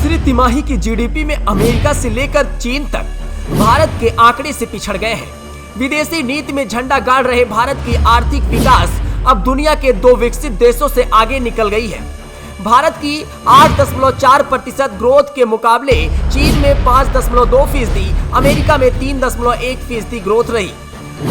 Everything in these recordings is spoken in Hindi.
तीसरी तिमाही की जीडीपी में अमेरिका से लेकर चीन तक भारत के आंकड़े से पिछड़ गए हैं। विदेशी नीति में झंडा गाड़ रहे भारत की आर्थिक विकास अब दुनिया के 2 विकसित देशों से आगे निकल गई है। भारत की 8.4% ग्रोथ के मुकाबले चीन में 5.2%, अमेरिका में 3.1% ग्रोथ रही।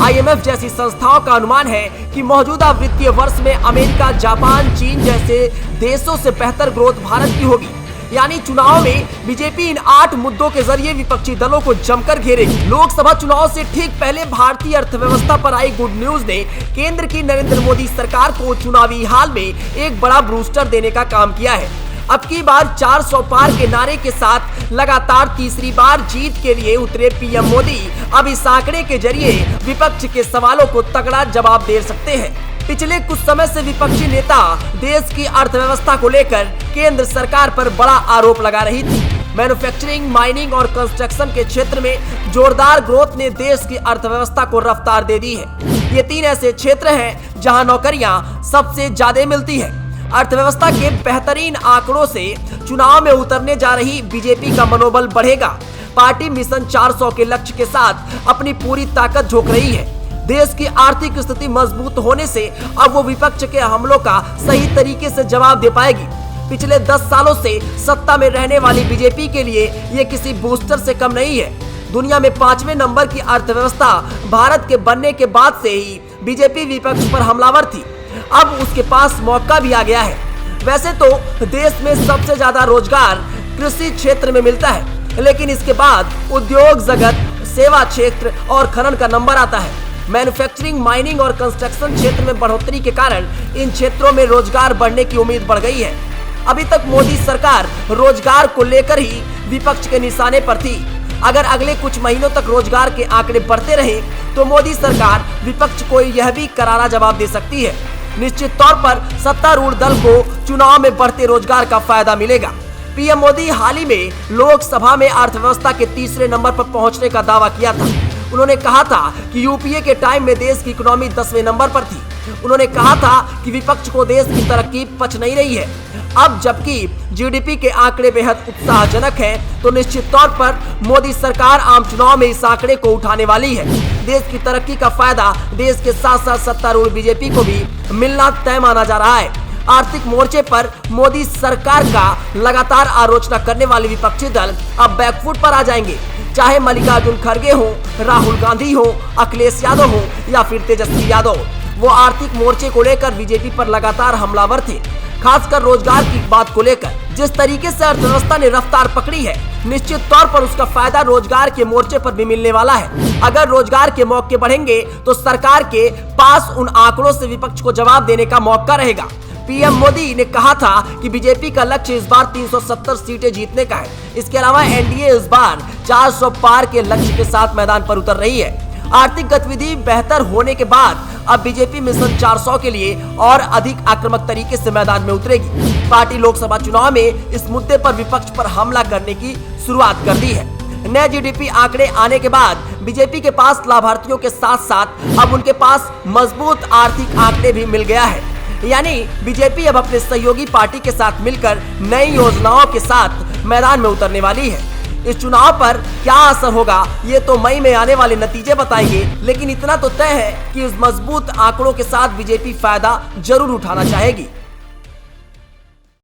IMF जैसी संस्थाओं का अनुमान है कि मौजूदा वित्तीय वर्ष में अमेरिका, जापान, चीन जैसे देशों से बेहतर ग्रोथ भारत की होगी। यानी चुनाव में बीजेपी इन 8 मुद्दों के जरिए विपक्षी दलों को जमकर घेरेगी। लोकसभा चुनाव से ठीक पहले भारतीय अर्थव्यवस्था पर आई गुड न्यूज ने केंद्र की नरेंद्र मोदी सरकार को चुनावी हाल में एक बड़ा बूस्टर देने का काम किया है। अब की बार 400 पार के नारे के साथ लगातार तीसरी बार जीत के लिए उतरे पीएम मोदी अब इस आंकड़े के जरिए विपक्ष के सवालों को तगड़ा जवाब दे सकते हैं। पिछले कुछ समय से विपक्षी नेता देश की अर्थव्यवस्था को लेकर केंद्र सरकार पर बड़ा आरोप लगा रही थी। मैन्युफैक्चरिंग, माइनिंग और कंस्ट्रक्शन के क्षेत्र में जोरदार ग्रोथ ने देश की अर्थव्यवस्था को रफ्तार दे दी है। ये 3 ऐसे क्षेत्र हैं जहां नौकरियां सबसे ज्यादा मिलती है। अर्थव्यवस्था के बेहतरीन आंकड़ों से चुनाव में उतरने जा रही बीजेपी का मनोबल बढ़ेगा। पार्टी मिशन 400 के लक्ष्य के साथ अपनी पूरी ताकत झोंक रही है। देश की आर्थिक स्थिति मजबूत होने से अब वो विपक्ष के हमलों का सही तरीके से जवाब दे पाएगी। पिछले 10 सालों से सत्ता में रहने वाली बीजेपी के लिए ये किसी बूस्टर से कम नहीं है। दुनिया में 5वें नंबर की अर्थव्यवस्था भारत के बनने के बाद से ही बीजेपी विपक्ष पर हमलावर थी। अब उसके पास मौका भी आ गया है। वैसे तो देश में सबसे ज्यादा रोजगार कृषि क्षेत्र में मिलता है, लेकिन इसके बाद उद्योग जगत, सेवा क्षेत्र और खनन का नंबर आता है। मैन्युफैक्चरिंग, माइनिंग और कंस्ट्रक्शन क्षेत्र में बढ़ोतरी के कारण इन क्षेत्रों में रोजगार बढ़ने की उम्मीद बढ़ गई है। अभी तक मोदी सरकार रोजगार को लेकर ही विपक्ष के निशाने पर थी। अगर अगले कुछ महीनों तक रोजगार के आंकड़े बढ़ते रहे तो मोदी सरकार विपक्ष को यह भी करारा जवाब दे सकती है। निश्चित तौर पर सत्तारूढ़ दल को चुनाव में बढ़ते रोजगार का फायदा मिलेगा। पीएम मोदी हाल ही में लोकसभा में अर्थव्यवस्था के तीसरे नंबर पर पहुंचने का दावा किया था। उन्होंने कहा था कि यूपीए के टाइम में देश की इकोनॉमी 10वें नंबर पर थी। उन्होंने कहा था कि विपक्ष को देश की तरक्की पच नहीं रही है। अब जबकि जीडीपी के आंकड़े बेहद उत्साहजनक हैं, तो निश्चित तौर पर मोदी सरकार आम चुनाव में इस आंकड़े को उठाने वाली है। देश की तरक्की का फायदा देश के साथ साथ सत्तारूढ़ बीजेपी को भी मिलना तय माना जा रहा है। आर्थिक मोर्चे पर मोदी सरकार का लगातार आलोचना करने वाले विपक्षी दल अब बैकफुट पर आ जाएंगे। चाहे मल्लिकार्जुन खड़गे हो, राहुल गांधी हो, अखिलेश यादव हो या फिर तेजस्वी यादव, वो आर्थिक मोर्चे को लेकर बीजेपी पर लगातार हमलावर थे। खासकर रोजगार की बात को लेकर जिस तरीके से अर्थव्यवस्था ने रफ्तार पकड़ी है, निश्चित तौर पर उसका फायदा रोजगार के मोर्चे पर भी मिलने वाला है। अगर रोजगार के मौके बढ़ेंगे तो सरकार के पास उन आंकड़ों से विपक्ष को जवाब देने का मौका रहेगा। पीएम मोदी ने कहा था कि बीजेपी का लक्ष्य इस बार 370 सीटें जीतने का है। इसके अलावा एनडीए इस बार 400 पार के लक्ष्य के साथ मैदान पर उतर रही है। आर्थिक गतिविधि बेहतर होने के बाद अब बीजेपी मिशन 400 के लिए और अधिक आक्रामक तरीके से मैदान में उतरेगी। पार्टी लोकसभा चुनाव में इस मुद्दे पर विपक्ष पर हमला करने की शुरुआत कर दी है। नए जीडीपी आंकड़े आने के बाद बीजेपी के पास लाभार्थियों के साथ साथ अब उनके पास मजबूत आर्थिक आंकड़े भी मिल गया है। यानी बीजेपी अब अपने सहयोगी पार्टी के साथ मिलकर नई योजनाओं के साथ मैदान में उतरने वाली है। इस चुनाव पर क्या असर होगा ये तो मई में आने वाले नतीजे बताएंगे, लेकिन इतना तो तय है कि इस मजबूत आंकड़ों के साथ बीजेपी फायदा जरूर उठाना चाहेगी।